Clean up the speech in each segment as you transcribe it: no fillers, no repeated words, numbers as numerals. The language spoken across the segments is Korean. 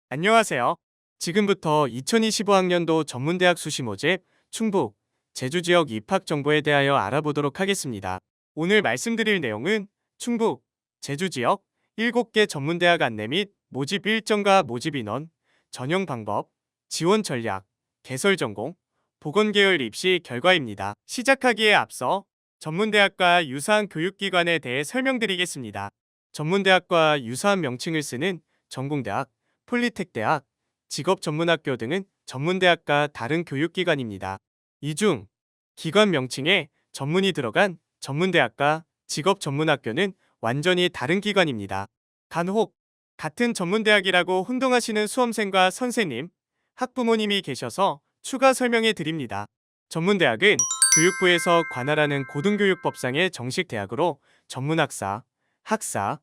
안녕하세요. 지금부터 2025학년도 전문대학 수시 모집, 충북, 제주 지역 입학 정보에 대하여 알아보도록 하겠습니다. 오늘 말씀드릴 내용은 충북, 제주 지역 7개 전문대학 안내 및 모집 일정과 모집 인원, 전형 방법, 지원 전략, 개설 전공, 보건계열 입시 결과입니다. 시작하기에 앞서 전문대학과 유사한 교육기관에 대해 설명드리겠습니다. 전문대학과 유사한 명칭을 쓰는 전공대학, 폴리텍대학, 직업전문학교 등은 전문대학과 다른 교육기관입니다. 이 중 기관 명칭에 전문이 들어간 전문대학과 직업전문학교는 완전히 다른 기관입니다. 간혹 같은 전문대학이라고 혼동하시는 수험생과 선생님, 학부모님이 계셔서 추가 설명해 드립니다. 전문대학은 교육부에서 관할하는 고등교육법상의 정식 대학으로 전문학사, 학사,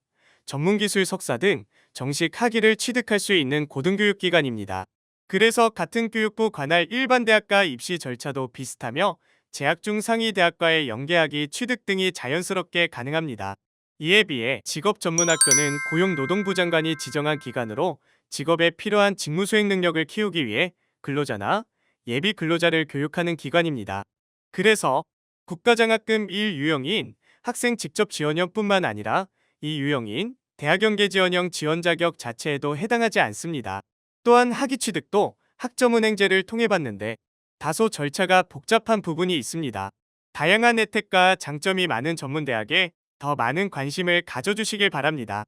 전문기술 석사 등 정식 학위를 취득할 수 있는 고등교육기관입니다. 그래서 같은 교육부 관할 일반 대학과 입시 절차도 비슷하며 재학 중 상위 대학과의 연계학위 취득 등이 자연스럽게 가능합니다. 이에 비해 직업전문학교는 고용노동부 장관이 지정한 기관으로 직업에 필요한 직무 수행 능력을 키우기 위해 근로자나 예비 근로자를 교육하는 기관입니다. 그래서 국가장학금 1유형인 학생 직접 지원형뿐만 아니라 이 유형인 대학연계 지원형 지원 자격 자체에도 해당하지 않습니다. 또한 학위 취득도 학점은행제를 통해 받는데 다소 절차가 복잡한 부분이 있습니다. 다양한 혜택과 장점이 많은 전문대학에 더 많은 관심을 가져주시길 바랍니다.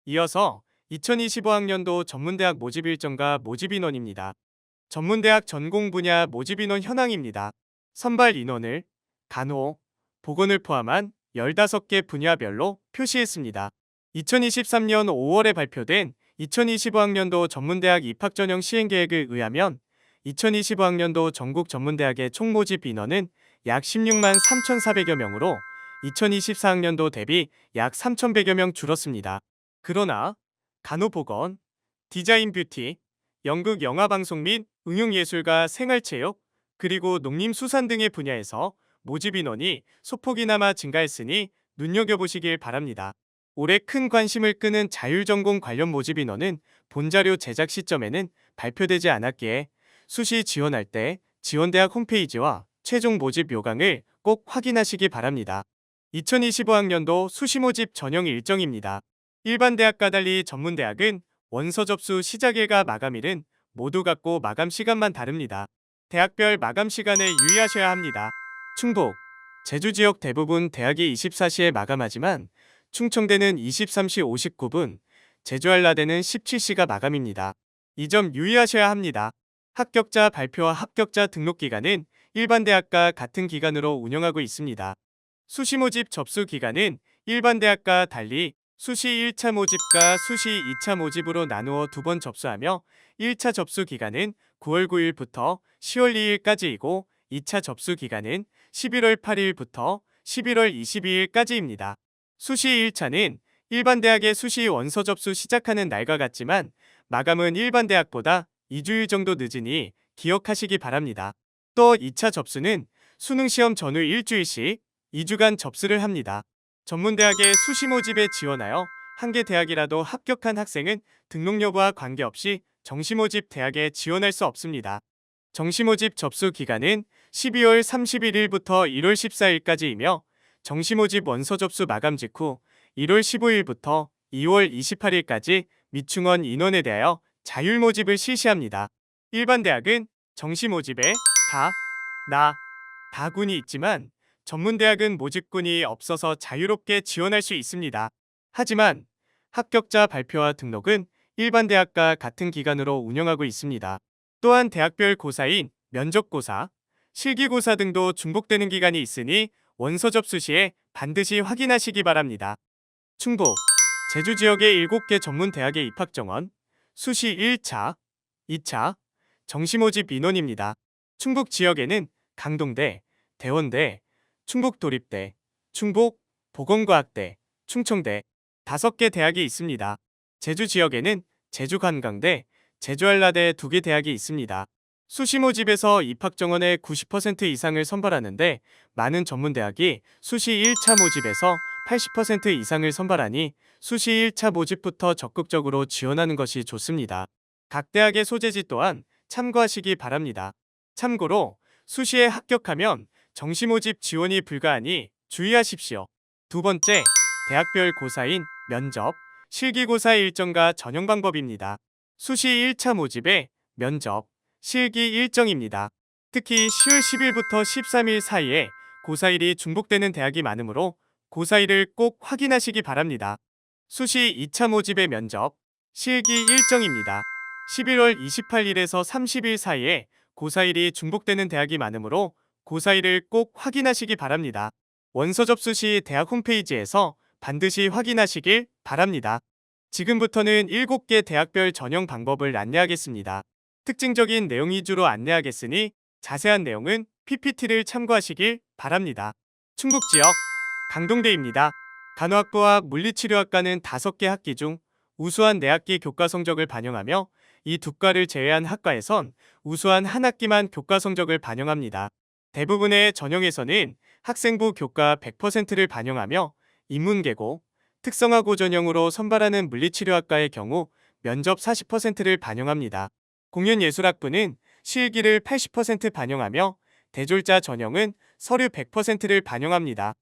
이어서 2025학년도 전문대학 모집 일정과 모집 인원입니다. 전문대학 전공 분야 모집 인원 현황입니다. 선발 인원을 간호, 보건을 포함한 15개 분야별로 표시했습니다. 2023년 5월에 발표된 2025학년도 전문대학 입학 전형 시행계획에 의하면 2025학년도 전국 전문대학의 총 모집 인원은 약 16만 3,400여 명으로 2024학년도 대비 약 3,100여 명 줄었습니다. 그러나 간호보건, 디자인 뷰티, 연극 영화방송 및 응용예술과 생활체육, 그리고 농림수산 등의 분야에서 모집 인원이 소폭이나마 증가했으니 눈여겨보시길 바랍니다. 올해 큰 관심을 끄는 자율전공 관련 모집 인원은 본자료 제작 시점에는 발표되지 않았기에 수시 지원할 때 지원대학 홈페이지와 최종 모집 요강을 꼭 확인하시기 바랍니다. 2025학년도 수시 모집 전형 일정입니다. 일반 대학과 달리 전문대학은 원서 접수 시작일과 마감일은 모두 같고 마감 시간만 다릅니다. 대학별 마감 시간에 유의하셔야 합니다. 충북, 제주 지역 대부분 대학이 24시에 마감하지만 충청대는 23시 59분, 제주 한라대는 17시가 마감입니다. 이 점 유의하셔야 합니다. 합격자 발표와 합격자 등록 기간은 일반 대학과 같은 기간으로 운영하고 있습니다. 수시 모집 접수 기간은 일반 대학과 달리 수시 1차 모집과 수시 2차 모집으로 나누어 2번 접수하며 1차 접수 기간은 9월 9일부터 10월 2일까지이고 2차 접수 기간은 11월 8일부터 11월 22일까지입니다. 수시 1차는 일반 대학의 수시 원서 접수 시작하는 날과 같지만 마감은 일반 대학보다 2주일 정도 늦으니 기억하시기 바랍니다. 또 2차 접수는 수능 시험 전후 일주일씩 2주간 접수를 합니다. 전문대학의 수시 모집에 지원하여 한 개 대학이라도 합격한 학생은 등록 여부와 관계없이 정시모집 대학에 지원할 수 없습니다. 정시모집 접수 기간은 12월 31일부터 1월 14일까지이며 정시모집 원서 접수 마감 직후 1월 15일부터 2월 28일까지 미충원 인원에 대하여 자율모집을 실시합니다. 일반 대학은 정시모집에 다, 나, 다군이 있지만 전문대학은 모집군이 없어서 자유롭게 지원할 수 있습니다. 하지만 합격자 발표와 등록은 일반 대학과 같은 기간으로 운영하고 있습니다. 또한 대학별 고사인 면접고사, 실기고사 등도 중복되는 기간이 있으니 원서 접수 시에 반드시 확인하시기 바랍니다. 충북, 제주 지역의 7개 전문대학의 입학 정원, 수시 1차, 2차, 정시모집 인원입니다. 충북 지역에는 강동대, 대원대, 충북도립대, 충북 보건과학대, 충청대 5개 대학이 있습니다. 제주 지역에는 제주관광대, 제주한라대 2개 대학이 있습니다. 수시 모집에서 입학 정원의 90% 이상을 선발하는데 많은 전문대학이 수시 1차 모집에서 80% 이상을 선발하니 수시 1차 모집부터 적극적으로 지원하는 것이 좋습니다. 각 대학의 소재지 또한 참고하시기 바랍니다. 참고로 수시에 합격하면 정시 모집 지원이 불가하니 주의하십시오. 두 번째, 대학별 고사인 면접, 실기고사의 일정과 전형 방법입니다. 수시 1차 모집의 면접, 실기 일정입니다. 특히 10월 10일부터 13일 사이에 고사일이 중복되는 대학이 많으므로 고사일을 꼭 확인하시기 바랍니다. 수시 2차 모집의 면접, 실기 일정입니다. 11월 28일에서 30일 사이에 고사일이 중복되는 대학이 많으므로 고사일을 꼭 확인하시기 바랍니다. 원서 접수 시 대학 홈페이지에서 반드시 확인하시길 바랍니다. 지금부터는 7개 대학별 전형 방법을 안내하겠습니다. 특징적인 내용 위주로 안내하겠으니 자세한 내용은 PPT를 참고하시길 바랍니다. 충북 지역 강동대입니다. 간호학부와 물리치료학과는 5개 학기 중 우수한 내학기 교과 성적을 반영하며 이 두 과를 제외한 학과에선 우수한 한 학기만 교과 성적을 반영합니다. 대부분의 전형에서는 학생부 교과 100%를 반영하며 인문계고, 특성화고 전형으로 선발하는 물리치료학과의 경우 면접 40%를 반영합니다. 공연예술학부는 실기를 80% 반영하며 대졸자 전형은 서류 100%를 반영합니다.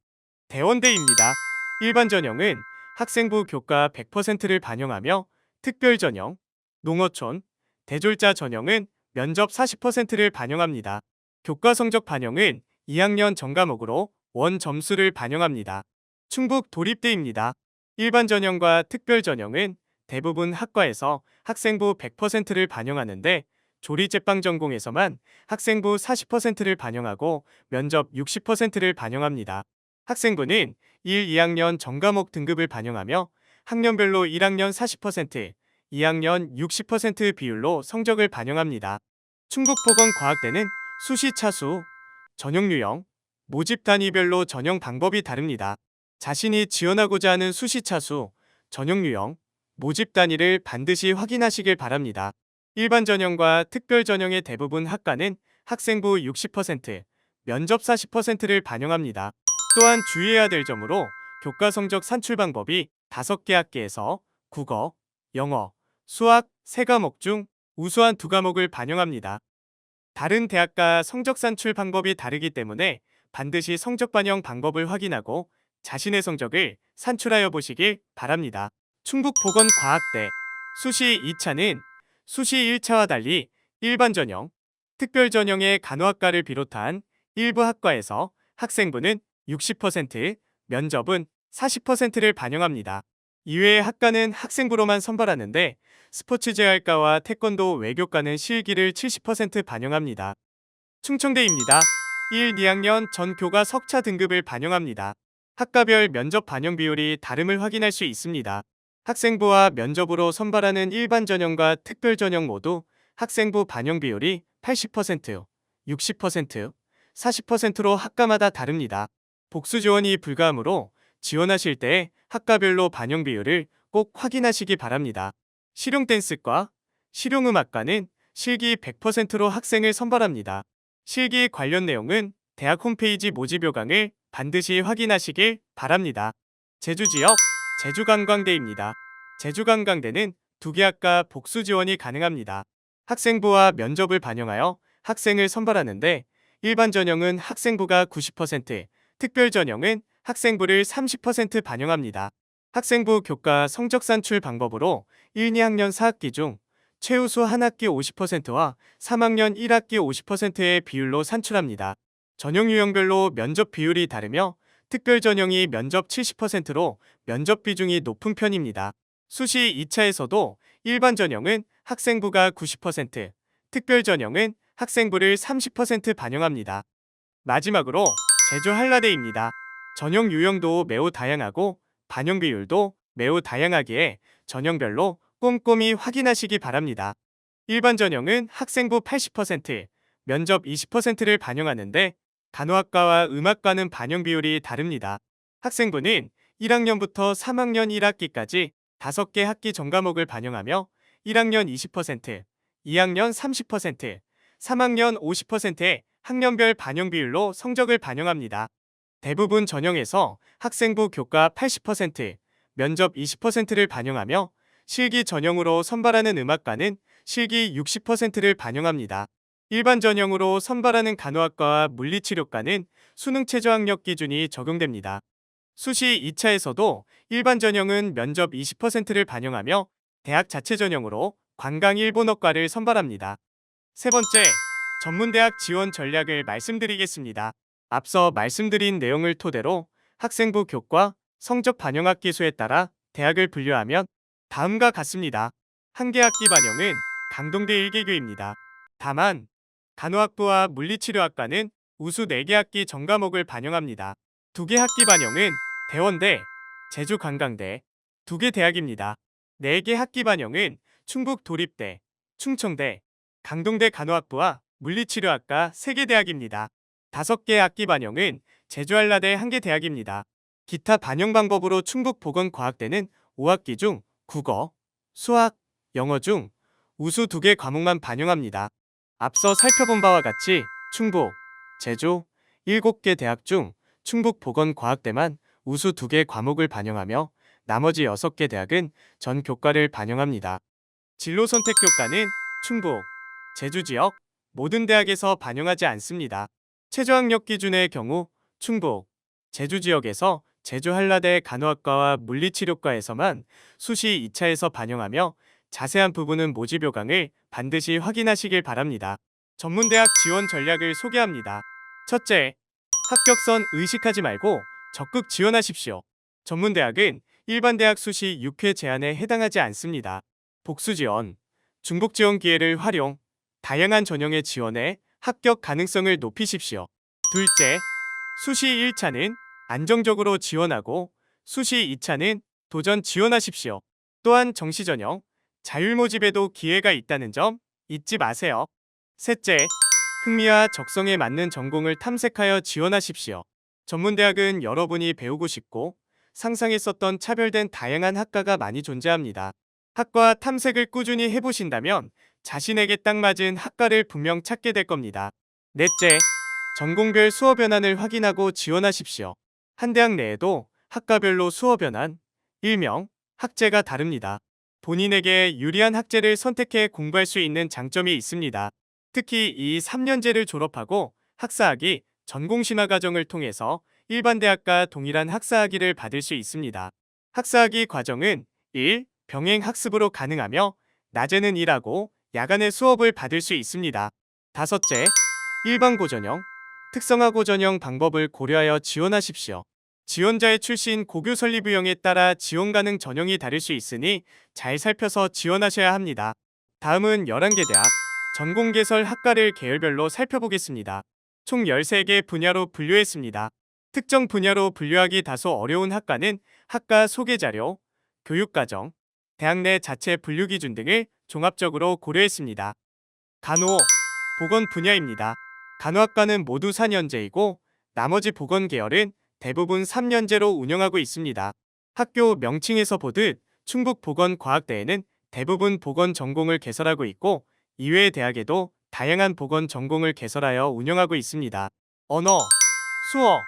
대원대입니다. 일반 전형은 학생부 교과 100%를 반영하며 특별 전형, 농어촌, 대졸자 전형은 면접 40%를 반영합니다. 교과 성적 반영은 2학년 전과목으로 원 점수를 반영합니다. 충북 도립대입니다. 일반 전형과 특별 전형은 대부분 학과에서 학생부 100%를 반영하는데 조리제빵 전공에서만 학생부 40%를 반영하고 면접 60%를 반영합니다. 학생부는 1, 2학년 전과목 등급을 반영하며 학년별로 1학년 40%, 2학년 60% 비율로 성적을 반영합니다. 충북보건과학대는 수시 차수, 전형 유형, 모집 단위별로 전형 방법이 다릅니다. 자신이 지원하고자 하는 수시 차수, 전형 유형, 모집 단위를 반드시 확인하시길 바랍니다. 일반 전형과 특별 전형의 대부분 학과는 학생부 60%, 면접 40%를 반영합니다. 또한 주의해야 될 점으로 교과 성적 산출 방법이 5개 학기에서 국어, 영어, 수학 3과목 중 우수한 2과목을 반영합니다. 다른 대학과 성적 산출 방법이 다르기 때문에 반드시 성적 반영 방법을 확인하고 자신의 성적을 산출하여 보시길 바랍니다. 충북보건과학대 수시 2차는 수시 1차와 달리 일반 전형, 특별 전형의 간호학과를 비롯한 일부 학과에서 학생부는 60%, 면접은 40%를 반영합니다. 이외의 학과는 학생부로만 선발하는데 스포츠재활과와 태권도 외교과는 실기를 70% 반영합니다. 충청대입니다. 1, 2학년 전 교과 석차 등급을 반영합니다. 학과별 면접 반영 비율이 다름을 확인할 수 있습니다. 학생부와 면접으로 선발하는 일반 전형과 특별 전형 모두 학생부 반영 비율이 80%, 60%, 40%로 학과마다 다릅니다. 복수 지원이 불가하므로 지원하실 때 학과별로 반영 비율을 꼭 확인하시기 바랍니다. 실용댄스과 실용음악과는 실기 100%로 학생을 선발합니다. 실기 관련 내용은 대학 홈페이지 모집 요강을 반드시 확인하시길 바랍니다. 제주지역 제주관광대입니다. 제주관광대는 2개 학과 복수 지원이 가능합니다. 학생부와 면접을 반영하여 학생을 선발하는데 일반 전형은 학생부가 90%, 특별 전형은 학생부를 30% 반영합니다. 학생부 교과 성적 산출 방법으로 1, 2학년 4학기 중 최우수 한 학기 50%와 3학년 1학기 50%의 비율로 산출합니다. 전형 유형별로 면접 비율이 다르며 특별 전형이 면접 70%로 면접 비중이 높은 편입니다. 수시 2차에서도 일반 전형은 학생부가 90%, 특별 전형은 학생부를 30% 반영합니다. 마지막으로 제주 한라대입니다. 전형 유형도 매우 다양하고 반영 비율도 매우 다양하기에 전형별로 꼼꼼히 확인하시기 바랍니다. 일반 전형은 학생부 80%, 면접 20%를 반영하는데 간호학과와 음악과는 반영 비율이 다릅니다. 학생부는 1학년부터 3학년 1학기까지 5개 학기 전과목을 반영하며 1학년 20%, 2학년 30%, 3학년 50%의 학년별 반영 비율로 성적을 반영합니다. 대부분 전형에서 학생부 교과 80%, 면접 20%를 반영하며 실기 전형으로 선발하는 음악과는 실기 60%를 반영합니다. 일반 전형으로 선발하는 간호학과와 물리치료과는 수능 최저학력 기준이 적용됩니다. 수시 2차에서도 일반 전형은 면접 20%를 반영하며 대학 자체 전형으로 관광 일본어과를 선발합니다. 세 번째, 전문대학 지원 전략을 말씀드리겠습니다. 앞서 말씀드린 내용을 토대로 학생부 교과, 성적 반영학 기수에 따라 대학을 분류하면 다음과 같습니다. 한 개 학기 반영은 강동대 1개교입니다. 다만 간호학부와 물리치료학과는 우수 4개 학기 전과목을 반영합니다. 2개 학기 반영은 대원대, 제주관광대, 2개 대학입니다. 4개 학기 반영은 충북도립대, 충청대, 강동대 간호학부와 물리치료학과 3개 대학입니다. 5개 학기 반영은 제주한라대 1개 대학입니다. 기타 반영 방법으로 충북보건과학대는 5학기 중 국어, 수학, 영어 중 우수 2개 과목만 반영합니다. 앞서 살펴본 바와 같이 충북, 제주 7개 대학 중 충북보건과학대만 우수 2개 과목을 반영하며 나머지 6개 대학은 전 교과를 반영합니다. 진로선택교과는 충북, 제주 지역 모든 대학에서 반영하지 않습니다. 최저학력 기준의 경우 충북, 제주 지역에서 제주한라대 간호학과와 물리치료과에서만 수시 2차에서 반영하며 자세한 부분은 모집요강을 반드시 확인하시길 바랍니다. 전문대학 지원 전략을 소개합니다. 첫째, 합격선 의식하지 말고 적극 지원하십시오. 전문대학은 일반 대학 수시 6회 제한에 해당하지 않습니다. 복수 지원, 중복 지원 기회를 활용, 다양한 전형의 지원에 합격 가능성을 높이십시오. 둘째, 수시 1차는 안정적으로 지원하고 수시 2차는 도전 지원하십시오. 또한 정시 전형, 자율 모집에도 기회가 있다는 점 잊지 마세요. 셋째, 흥미와 적성에 맞는 전공을 탐색하여 지원하십시오. 전문대학은 여러분이 배우고 싶고 상상했었던 차별된 다양한 학과가 많이 존재합니다. 학과 탐색을 꾸준히 해보신다면 자신에게 딱 맞은 학과를 분명 찾게 될 겁니다. 넷째, 전공별 수업 연한을 확인하고 지원하십시오. 한 대학 내에도 학과별로 수업 연한, 일명 학제가 다릅니다. 본인에게 유리한 학제를 선택해 공부할 수 있는 장점이 있습니다. 특히 이 3년제를 졸업하고 학사학위, 전공신화 과정을 통해서 일반 대학과 동일한 학사학위를 받을 수 있습니다. 학사학위 과정은 1. 병행 학습으로 가능하며 낮에는 일하고 야간에 수업을 받을 수 있습니다. 다섯째, 일반 고전형, 특성화 고전형 방법을 고려하여 지원하십시오. 지원자의 출신 고교 설립 유형에 따라 지원 가능 전형이 다를 수 있으니 잘 살펴서 지원하셔야 합니다. 다음은 11개 대학, 전공 개설 학과를 계열별로 살펴보겠습니다. 총 13개 분야로 분류했습니다. 특정 분야로 분류하기 다소 어려운 학과는 학과 소개자료, 교육과정, 대학 내 자체 분류 기준 등을 종합적으로 고려했습니다. 간호, 보건 분야입니다. 간호학과는 모두 4년제이고 나머지 보건 계열은 대부분 3년제로 운영하고 있습니다. 학교 명칭에서 보듯 충북보건과학대에는 대부분 보건 전공을 개설하고 있고 이외의 대학에도 다양한 보건 전공을 개설하여 운영하고 있습니다. 언어, 수어,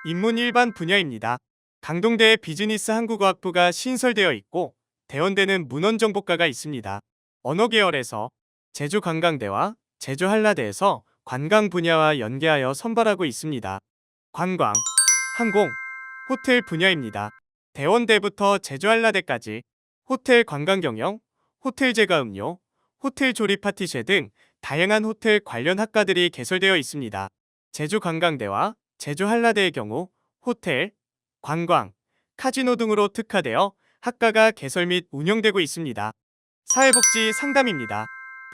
인문 일반 분야입니다. 강동대에 비즈니스 한국어학부가 신설되어 있고 대원대는 문헌정보과가 있습니다. 언어 계열에서 제주관광대와 제주한라대에서 관광 분야와 연계하여 선발하고 있습니다. 관광, 항공, 호텔 분야입니다. 대원대부터 제주한라대까지 호텔 관광 경영, 호텔 제과 음료, 호텔 조립 파티쉐 등 다양한 호텔 관련 학과들이 개설되어 있습니다. 제주관광대와 제주한라대의 경우 호텔, 관광, 카지노 등으로 특화되어 학과가 개설 및 운영되고 있습니다. 사회복지 상담입니다.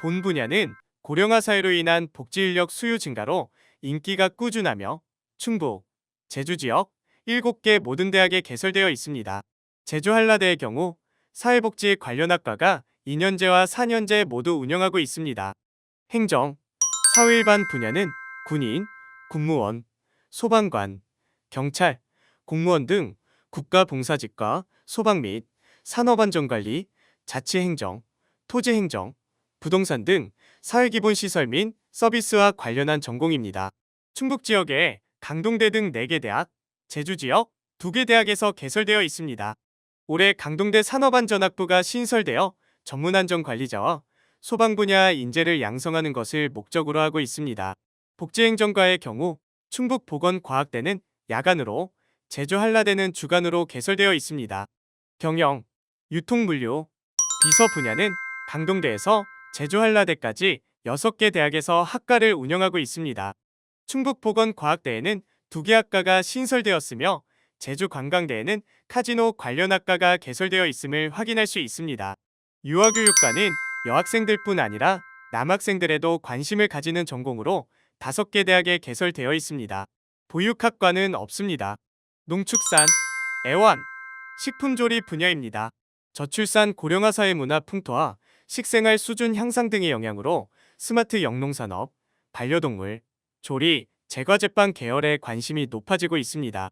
본 분야는 고령화 사회로 인한 복지 인력 수요 증가로 인기가 꾸준하며 충북, 제주 지역 7개 모든 대학에 개설되어 있습니다. 제주 한라대의 경우 사회복지 관련 학과가 2년제와 4년제 모두 운영하고 있습니다. 행정, 사회일반 분야는 군인, 군무원, 소방관, 경찰, 공무원 등 국가봉사직과 소방 및 산업안전관리, 자치행정, 토지행정, 부동산 등 사회기본시설 및 서비스와 관련한 전공입니다. 충북 지역에 강동대 등 4개 대학, 제주 지역 2개 대학에서 개설되어 있습니다. 올해 강동대 산업안전학부가 신설되어 전문안전관리자와 소방 분야 인재를 양성하는 것을 목적으로 하고 있습니다. 복지행정과의 경우 충북보건과학대는 야간으로, 제주 한라대는 주간으로 개설되어 있습니다. 경영, 유통물류, 비서 분야는 강동대에서 제주 한라대까지 6개 대학에서 학과를 운영하고 있습니다. 충북보건과학대에는 2개 학과가 신설되었으며 제주관광대에는 카지노 관련 학과가 개설되어 있음을 확인할 수 있습니다. 유아교육과는 여학생들뿐 아니라 남학생들에도 관심을 가지는 전공으로 5개 대학에 개설되어 있습니다. 보육학과는 없습니다. 농축산, 애완, 식품조리 분야입니다. 저출산 고령화 사회 문화 풍토화, 식생활 수준 향상 등의 영향으로 스마트 영농산업, 반려동물, 조리, 제과제빵 계열에 관심이 높아지고 있습니다.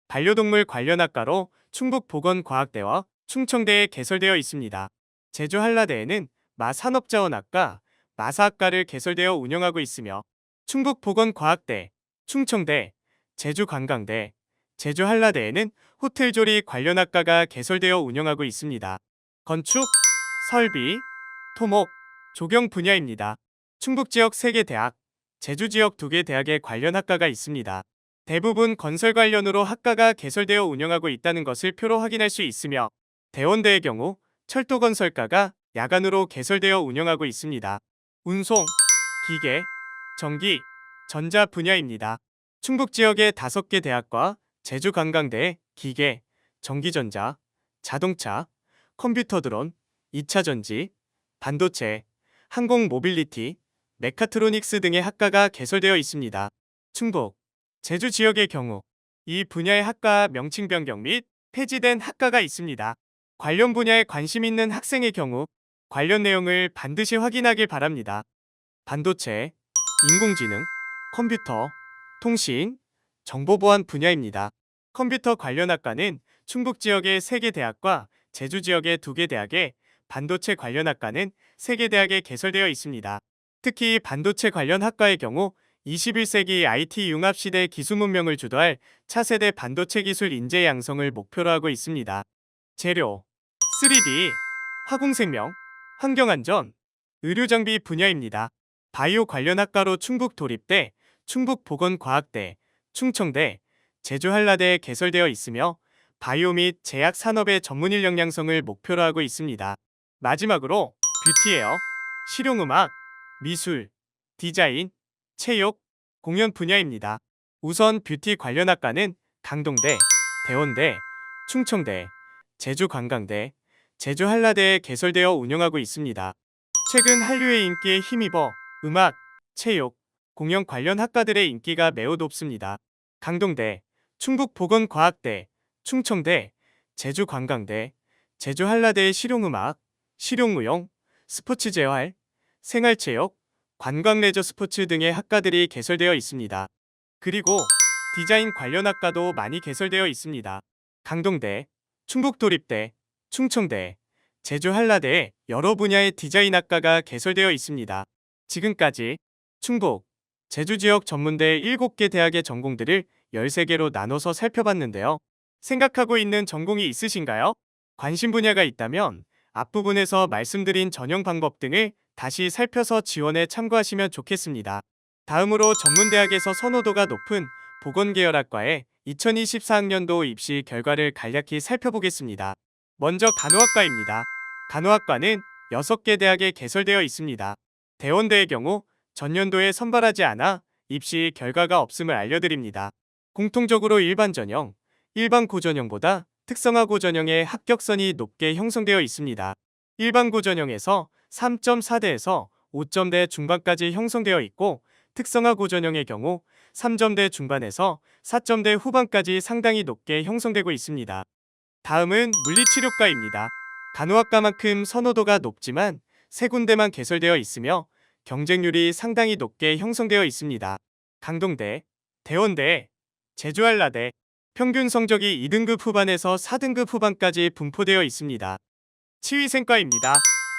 반려동물 관련 학과로 충북보건과학대와 충청대에 개설되어 있습니다. 제주 한라대에는 마산업자원학과, 마사학과를 개설되어 운영하고 있으며 충북보건과학대, 충청대, 제주관광대, 제주한라대에는 호텔조리 관련 학과가 개설되어 운영하고 있습니다. 건축, 설비, 토목, 조경 분야입니다. 충북지역 3개 대학, 제주지역 2개 대학에 관련 학과가 있습니다. 대부분 건설 관련으로 학과가 개설되어 운영하고 있다는 것을 표로 확인할 수 있으며 대원대의 경우 철도건설과가 야간으로 개설되어 운영하고 있습니다. 운송, 기계, 전기, 전자 분야입니다. 충북지역의 5개 대학과 제주관광대 기계, 전기전자, 자동차, 컴퓨터 드론, 2차전지, 반도체, 항공 모빌리티, 메카트로닉스 등의 학과가 개설되어 있습니다. 충북, 제주 지역의 경우 이 분야의 학과 명칭 변경 및 폐지된 학과가 있습니다. 관련 분야에 관심 있는 학생의 경우 관련 내용을 반드시 확인하길 바랍니다. 반도체, 인공지능, 컴퓨터, 통신, 정보보안 분야입니다. 컴퓨터 관련 학과는 충북 지역의 3개 대학과 제주 지역의 2개 대학에, 반도체 관련 학과는 3개 대학에 개설되어 있습니다. 특히 반도체 관련 학과의 경우 21세기 IT 융합시대 기술문명을 주도할 차세대 반도체 기술 인재 양성을 목표로 하고 있습니다. 재료, 3D, 화공생명, 환경안전, 의료장비 분야입니다. 바이오 관련 학과로 충북도립대, 충북보건과학대, 충청대, 제주한라대에 개설되어 있으며 바이오 및 제약 산업의 전문 인력 양성을 목표로 하고 있습니다. 마지막으로 뷰티웨어, 실용음악, 미술, 디자인, 체육, 공연 분야입니다. 우선 뷰티 관련 학과는 강동대, 대원대, 충청대, 제주관광대, 제주한라대에 개설되어 운영하고 있습니다. 최근 한류의 인기에 힘입어 음악, 체육, 공연 관련 학과들의 인기가 매우 높습니다. 강동대, 충북보건과학대, 충청대, 제주관광대, 제주한라대의 실용음악, 실용무용, 스포츠재활, 생활체육, 관광레저 스포츠 등의 학과들이 개설되어 있습니다. 그리고 디자인 관련 학과도 많이 개설되어 있습니다. 강동대, 충북도립대, 충청대, 제주한라대에 여러 분야의 디자인 학과가 개설되어 있습니다. 지금까지 충북, 제주 지역 전문대 7개 대학의 전공들을 13개로 나눠서 살펴봤는데요. 생각하고 있는 전공이 있으신가요? 관심 분야가 있다면 앞부분에서 말씀드린 전형 방법 등을 다시 살펴서 지원에 참고하시면 좋겠습니다. 다음으로 전문대학에서 선호도가 높은 보건계열학과의 2024학년도 입시 결과를 간략히 살펴보겠습니다. 먼저 간호학과입니다. 간호학과는 6개 대학에 개설되어 있습니다. 대원대의 경우 전년도에 선발하지 않아 입시 결과가 없음을 알려드립니다. 공통적으로 일반 전형, 일반 고전형보다 특성화 고전형의 합격선이 높게 형성되어 있습니다. 일반 고전형에서 3.4대에서 5점대 중반까지 형성되어 있고 특성화 고전형의 경우 3점대 중반에서 4점대 후반까지 상당히 높게 형성되고 있습니다. 다음은 물리치료과입니다. 간호학과만큼 선호도가 높지만 3군데만 개설되어 있으며 경쟁률이 상당히 높게 형성되어 있습니다. 강동대, 대원대, 제주한라대, 평균 성적이 2등급 후반에서 4등급 후반까지 분포되어 있습니다. 치위생과입니다.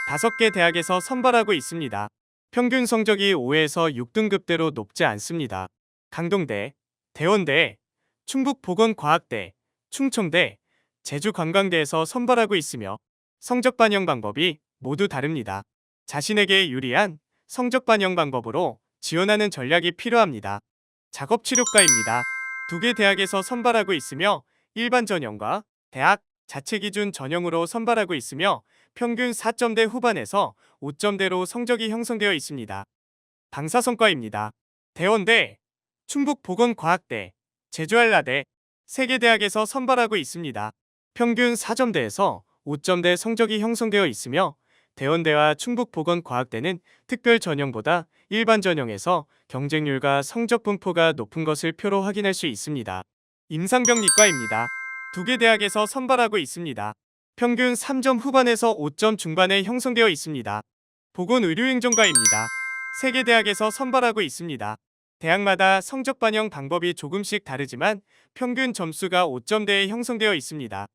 5개 대학에서 선발하고 있습니다. 평균 성적이 5에서 6등급대로 높지 않습니다. 강동대, 대원대, 충북보건과학대, 충청대, 제주관광대에서 선발하고 있으며 성적 반영 방법이 모두 다릅니다. 자신에게 유리한 성적 반영 방법으로 지원하는 전략이 필요합니다. 작업 치료과입니다. 두 개 대학에서 선발하고 있으며 일반 전형과 대학 자체 기준 전형으로 선발하고 있으며 평균 4점대 후반에서 5점대로 성적이 형성되어 있습니다. 방사선과입니다. 대원대, 충북보건과학대, 제주한라대, 세 개 대학에서 선발하고 있습니다. 평균 4점대에서 5점대 성적이 형성되어 있으며 대원대와 충북보건과학대는 특별 전형보다 일반 전형에서 경쟁률과 성적 분포가 높은 것을 표로 확인할 수 있습니다. 임상병리과입니다. 두 개 대학에서 선발하고 있습니다. 평균 3점 후반에서 5점 중반에 형성되어 있습니다. 보건의료행정과입니다. 세 개 대학에서 선발하고 있습니다. 대학마다 성적 반영 방법이 조금씩 다르지만 평균 점수가 5점대에 형성되어 있습니다.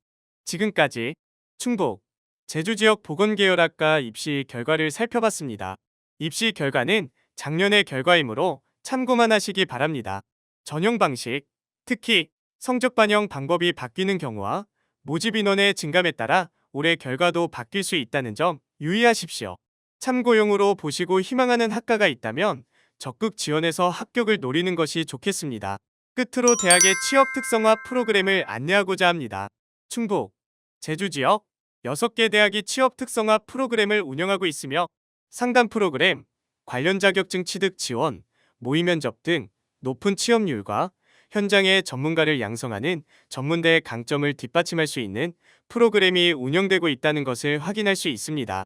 지금까지 충북, 제주 지역 보건계열학과 입시 결과를 살펴봤습니다. 입시 결과는 작년의 결과이므로 참고만 하시기 바랍니다. 전형 방식, 특히 성적 반영 방법이 바뀌는 경우와 모집 인원의 증감에 따라 올해 결과도 바뀔 수 있다는 점 유의하십시오. 참고용으로 보시고 희망하는 학과가 있다면 적극 지원해서 합격을 노리는 것이 좋겠습니다. 끝으로 대학의 취업 특성화 프로그램을 안내하고자 합니다. 충북, 제주 지역 6개 대학이 취업 특성화 프로그램을 운영하고 있으며 상담 프로그램, 관련 자격증 취득 지원, 모의 면접 등 높은 취업률과 현장의 전문가를 양성하는 전문대의 강점을 뒷받침할 수 있는 프로그램이 운영되고 있다는 것을 확인할 수 있습니다.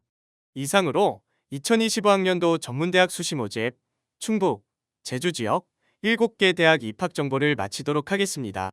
이상으로 2025학년도 전문대학 수시 모집, 충북, 제주 지역 7개 대학 입학 정보를 마치도록 하겠습니다.